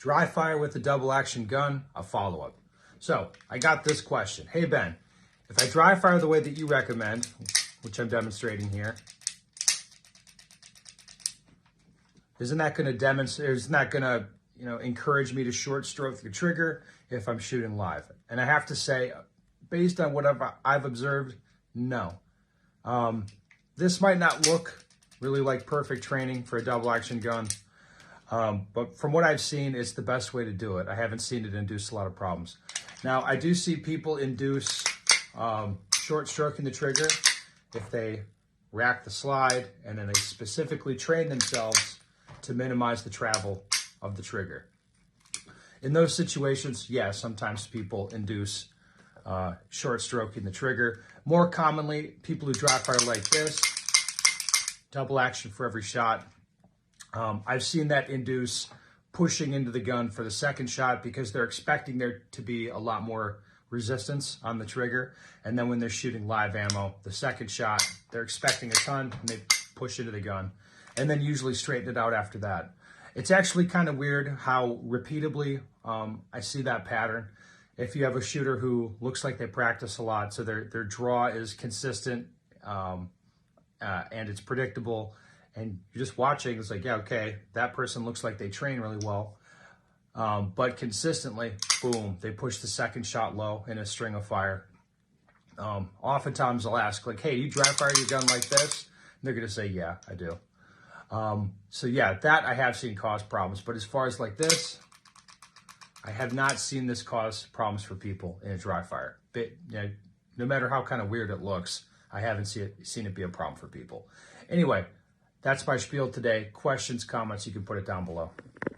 Dry fire with a double action gun, a follow-up. So I got this question. Hey Ben, if I dry fire the way that you recommend, which I'm demonstrating here, isn't that going to demonstrate, isn't that going to, encourage me to short stroke the trigger if I'm shooting live? And I have to say, based on what I've observed, no. This might not look really like perfect training for a double action gun, but from what I've seen, it's the best way to do it. I haven't seen it induce a lot of problems. Now, I do see people induce short stroking the trigger if they rack the slide and then they specifically train themselves to minimize the travel of the trigger. In those situations, yes, sometimes people induce short stroking the trigger. More commonly, people who dry fire like this, double action for every shot. I've seen that induce pushing into the gun for the second shot because they're expecting there to be a lot more resistance on the trigger. And then when they're shooting live ammo, the second shot, they're expecting a ton and they push into the gun and then usually straighten it out after that. It's actually kind of weird how repeatably I see that pattern. If you have a shooter who looks like they practice a lot, so their draw is consistent and it's predictable, and you're just watching, it's like, yeah, okay, that person looks like they train really well, but consistently, boom, they push the second shot low in a string of fire. Oftentimes I'll ask, like, hey, you dry fire your gun like this? And they're gonna say, yeah, I do. So yeah, that I have seen cause problems, but as far as like this, I have not seen this cause problems for people in a dry fire. But, no matter how kind of weird it looks, I haven't seen it be a problem for people. Anyway, that's my spiel today. Questions, comments, you can put it down below.